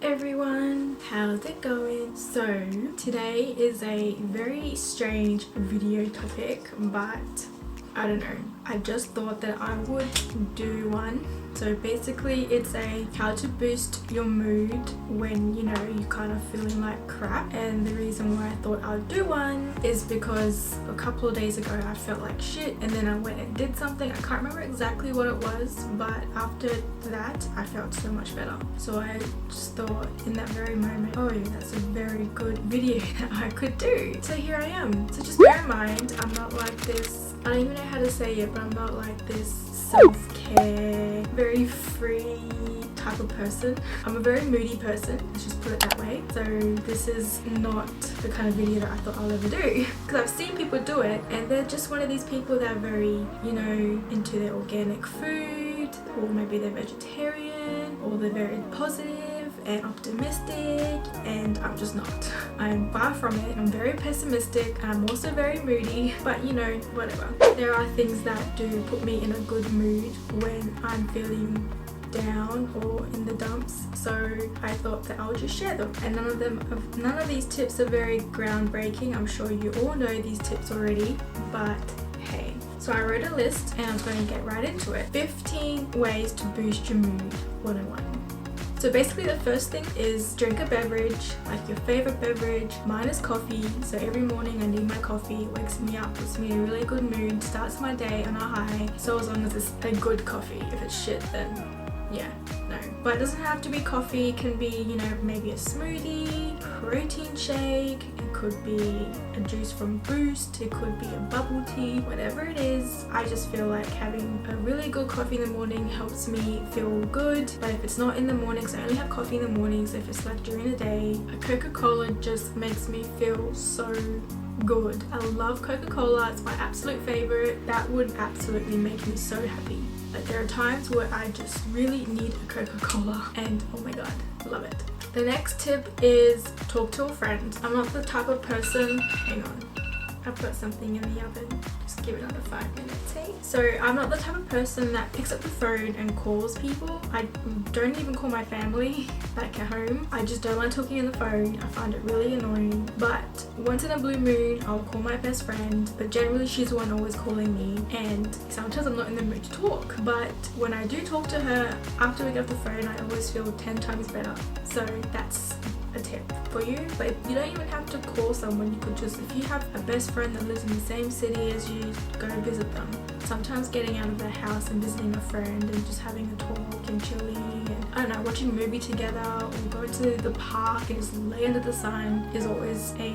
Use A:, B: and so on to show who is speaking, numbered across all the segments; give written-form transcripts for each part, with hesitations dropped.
A: everyone, how's it going? So today is a very strange video topic, but I don't know, I just thought that I would do one. So basically it's a how to boost your mood when you're kind of feeling like crap. And the reason why I thought I'd do one is because a couple of days ago I felt like shit, and then I went and did something. I can't remember exactly what it was, but after that I felt so much better. So I just thought in that very moment, oh yeah, that's a very good video that I could do. So here I am. So just bear in mind, I'm not like this, I don't even know how to say it, but I'm not like this self-care, very free type of person. I'm a very moody person, let's just put it that way. So this is not the kind of video that I thought I'll ever do, because I've seen people do it and they're just one of these people that are very, into their organic food, or maybe they're vegetarian, or they're very positive and optimistic, and I'm just not. I'm far from it. I'm very pessimistic. I'm also very moody, but whatever. There are things that do put me in a good mood when I'm feeling down or in the dumps, so I thought that I would just share them. And none of these tips are very groundbreaking. I'm sure you all know these tips already, but hey. So I wrote a list and I'm going to get right into it. 15 ways to boost your mood 101. So basically the first thing is drink a beverage, like your favorite beverage. Mine is coffee, so every morning I need my coffee. It wakes me up, puts me in a really good mood, starts my day on a high. So as long as it's a good coffee. If it's shit, then yeah, no. But it doesn't have to be coffee. It can be, maybe a smoothie, protein shake. It could be a juice from Boost. It could be a bubble tea, whatever it is. I just feel like having a really good coffee in the morning helps me feel good. But if it's not in the mornings, I only have coffee in the mornings. If it's like during the day, a Coca-Cola just makes me feel so good. I love Coca-Cola. It's my absolute favorite. That would absolutely make me so happy. Like there are times where I just really need a Coca-Cola, and oh my god, love it. The next tip is talk to a friend. I'm not the type of person, hang on, I put something in the oven, just give it another 5 minutes, hey? So I'm not the type of person that picks up the phone and calls people. I don't even call my family like at home. I just don't like talking on the phone. I find it really annoying. But once in a blue moon, I'll call my best friend, but generally she's the one always calling me, and sometimes I'm not in the mood to talk. But when I do talk to her, after we get off the phone, I always feel 10 times better. So that's a tip for you. But you don't even have to call someone. You could just, if you have a best friend that lives in the same city as you, go visit them. Sometimes getting out of the house and visiting a friend and just having a talk and chilling and, I don't know, watching a movie together, or going to the park and just lay under the sun is always a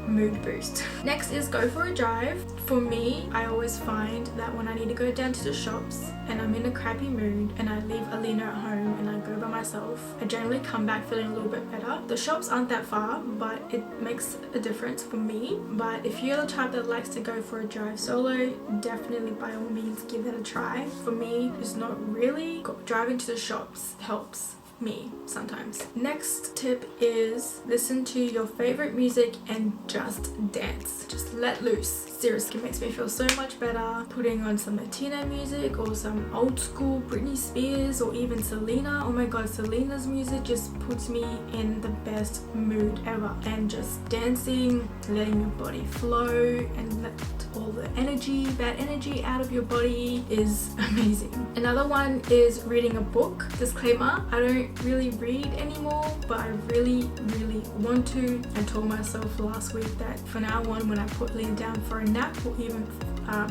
A: mood boost. Next is go for a drive. For me, I always find that when I need to go down to the shops and I'm in a crappy mood and I leave Alina at home and I go by myself, I generally come back feeling a little bit better. The shops aren't that far, but it makes a difference for me. But if you're the type that likes to go for a drive solo, definitely by all means give that a try. For me, it's not really. Driving to the shops helps me sometimes. Next tip is listen to your favorite music and just dance. Just let loose. Seriously, it makes me feel so much better. Putting on some Latino music or some old school Britney Spears or even Selena. Oh my god, Selena's music just puts me in the best mood ever. And just dancing, letting your body flow and let all the energy, bad energy out of your body is amazing. Another one is reading a book. Disclaimer, I don't really read anymore, but I really want to. I told myself last week that from now on, when I put Lynn down for a nap or even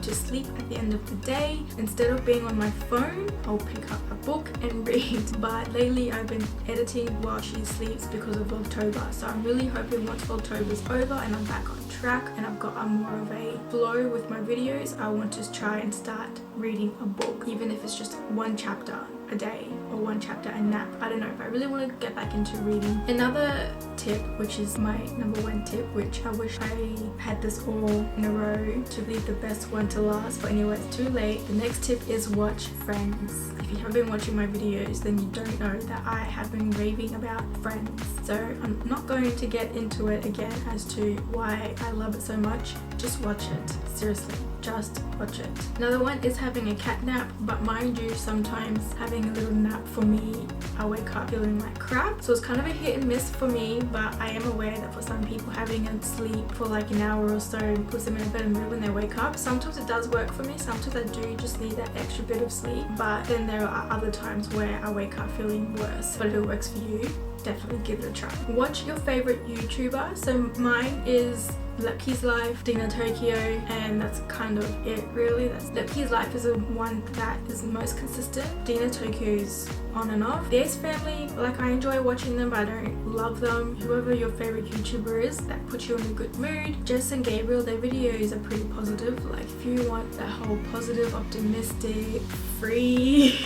A: to sleep at the end of the day, instead of being on my phone, I'll pick up a book and read. But lately I've been editing while she sleeps because of October, so I'm really hoping once October's over and I'm back on track and I've got more of a flow with my videos, I want to try and start reading a book, even if it's just one chapter a day or one chapter a nap. I don't know, but I really want to get back into reading. Another tip, which is my number one tip, which I wish I had this all in a row to leave the best one to last, but anyway, it's too late. The next tip is watch Friends. If you have been watching my videos, then you don't know that I have been raving about Friends. So I'm not going to get into it again as to why I love it so much. Just watch it. Seriously, just watch it. Another one is having a cat nap, but mind you, sometimes having a little nap for me, I wake up feeling like crap. So it's kind of a hit and miss for me, but I am aware that for some people, having a sleep for like an hour or so puts them in a better mood when they wake up. Sometimes it does work for me, sometimes I do just need that extra bit of sleep, but then there are other times where I wake up feeling worse. But if it works for you, definitely give it a try. What's your favorite YouTuber? So mine is Lepke's Life, Dina Tokyo, and that's kind of it really. Lepke's Life is the one that is most consistent. Dina Tokyo's on and off. The Ace Family, like, I enjoy watching them, but I don't love them. Whoever your favorite YouTuber is that puts you in a good mood. Jess and Gabriel, their videos are pretty positive. Like, if you want that whole positive, optimistic, free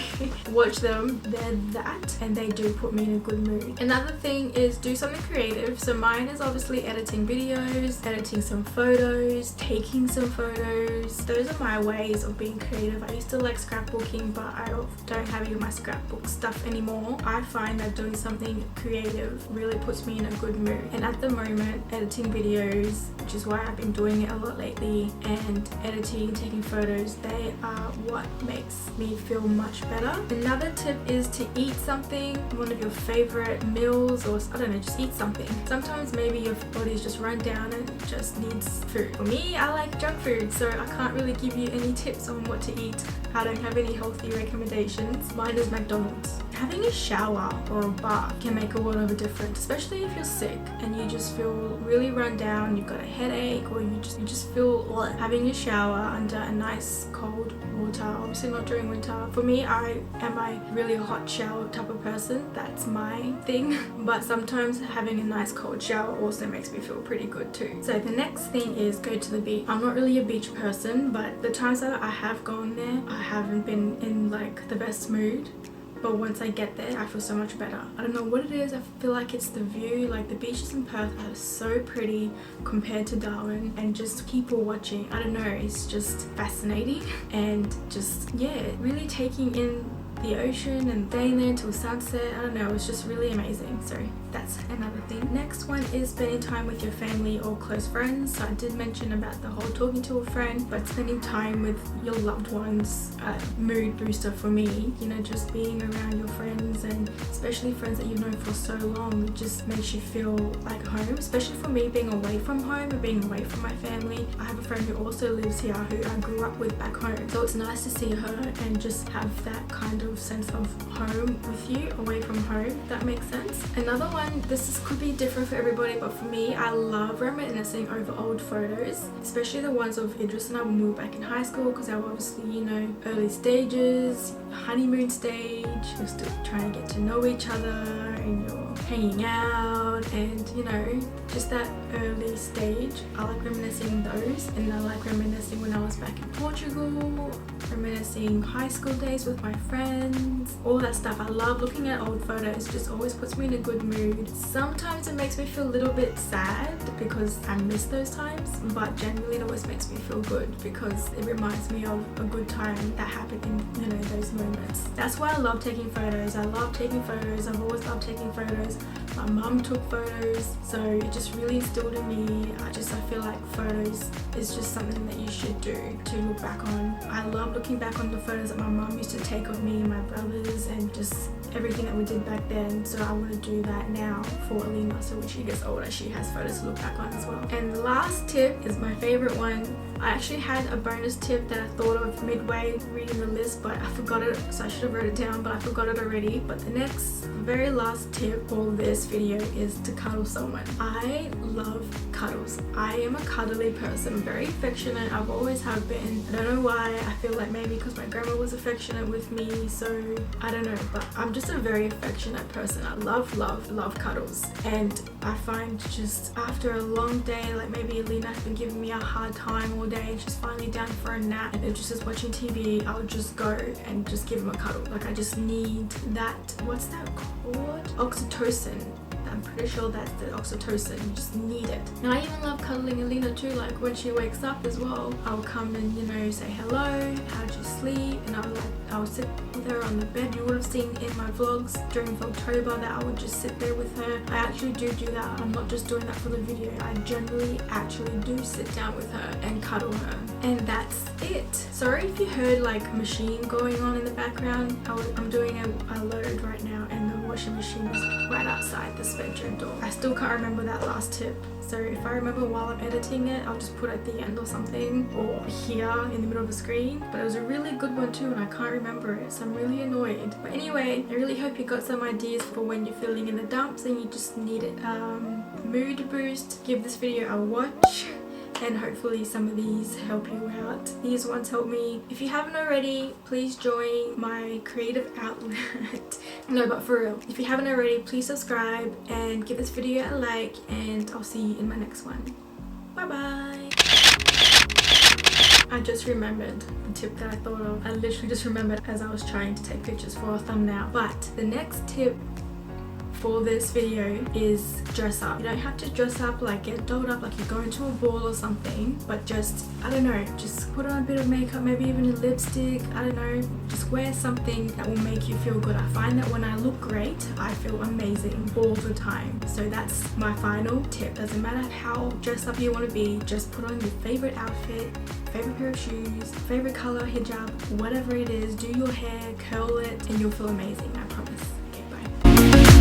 A: watch them. They're that, and they do put me in a good mood. Another thing is do something creative. So mine is obviously editing videos, editing some photos, taking some photos. Those are my ways of being creative. I used to like scrapbooking, but I don't have any of my scrapbook stuff anymore. I find that doing something creative really puts me in a good mood. And at the moment, editing videos, which is why I've been doing it a lot lately, and editing, taking photos, they are what makes me feel much better. Another tip is to eat something, one of your favorite meals, or I don't know, just eat something. Sometimes maybe your body's just run down and just needs food. For me, I like junk food, so I can't really give you any tips on what to eat. I don't have any healthy recommendations. Mine is McDonald's. Having a shower or a bath can make a world of a difference, especially if you're sick and you just feel really run down, you've got a headache, or you just feel like having a shower under a nice cold water. Obviously not during winter. For me, I am a really hot shower type of person. That's my thing. But sometimes having a nice cold shower also makes me feel pretty good too. So the next thing is go to the beach. I'm not really a beach person, but the times that I have gone there, I haven't been in like the best mood. But once I get there, I feel so much better. I don't know what it is. I feel like it's the view. Like, the beaches in Perth are so pretty compared to Darwin, and just people watching. I don't know, it's just fascinating, and just, yeah, really taking in the ocean and staying there till sunset. I don't know, it's just really amazing. So that's another thing. Next one is spending time with your family or close friends. So I did mention about the whole talking to a friend, but spending time with your loved ones, mood booster for me. You know, just being around your friends, and especially friends that you've known for so long, it just makes you feel like home. Especially for me, being away from home and being away from my family. I have a friend who also lives here who I grew up with back home, so it's nice to see her and just have that kind of sense of home with you away from home, if that makes sense. Another one, could be different for everybody, but for me, I love reminiscing over old photos, especially the ones of Idris and I when we were back in high school, because they were obviously, you know, early stages, honeymoon stage, you're still trying to get to know each other, and you're hanging out, and you know, just that early stage. I like reminiscing those, and I like reminiscing when I was back in Portugal, reminiscing high school days with my friends, all that stuff. I love looking at old photos. It just always puts me in a good mood. Sometimes it makes me feel a little bit sad because I miss those times, but generally it always makes me feel good because it reminds me of a good time that happened in, you know, those moments. That's why I love taking photos. I love taking photos. I've always loved taking photos. My mum took photos, so it just really instilled in me. I feel like photos is just something that you should do to look back on. I love looking back on the photos that my mum used to take of me and my brothers, and just everything that we did back then. So I want to do that now for Alina, so when she gets older she has photos to look back on as well. And the last tip is my favorite one. I actually had a bonus tip that I thought of midway reading the list, but I forgot it, so I should have wrote it down, but I forgot it already. But the next, very last tip for this video is to cuddle someone. I love cuddles. I am a cuddly person, very affectionate. I've always have been. I don't know why. I feel like maybe because my grandma was affectionate with me, so I don't know, but I'm just a very affectionate person. I love cuddles, and I find just after a long day, like maybe Alina has been giving me a hard time all day and she's finally down for a nap, and just is watching TV, I'll just go and just give him a cuddle. Like, I just need that, what's that called? Oxytocin. That pretty sure that's the oxytocin. You just need it. And I even love cuddling Alina too. Like when she wakes up as well, I'll come and, you know, say hello, how'd you sleep? And I'll sit with her on the bed. You would have seen in my vlogs during October that I would just sit there with her. I actually do that. I'm not just doing that for the video. I generally actually do sit down with her and cuddle her. And that's it. Sorry if you heard like a machine going on in the background. I'm doing a load right now and the washing machine is right outside this bedroom door. I still can't remember that last tip. So if I remember while I'm editing it, I'll just put it at the end or something, or here in the middle of the screen. But it was a really good one too and I can't remember it, so I'm really annoyed. But anyway, I really hope you got some ideas for when you're feeling in the dumps and you just need it. Mood boost, give this video a watch. And hopefully some of these help you out. These ones help me. If you haven't already, please join my creative outlet. No, but for real, if you haven't already, please subscribe and give this video a like, and I'll see you in my next one. Bye bye. I just remembered the tip that I thought of. I literally just remembered as I was trying to take pictures for a thumbnail. But the next tip for this video is dress up. You don't have to dress up like get dolled up like you're going to a ball or something, but just, I don't know, just put on a bit of makeup, maybe even a lipstick, I don't know, just wear something that will make you feel good. I find that when I look great, I feel amazing all the time. So that's my final tip. Doesn't matter how dressed up you want to be, just put on your favorite outfit, favorite pair of shoes, favorite color hijab, whatever it is, do your hair, curl it, and you'll feel amazing, I promise.
B: you.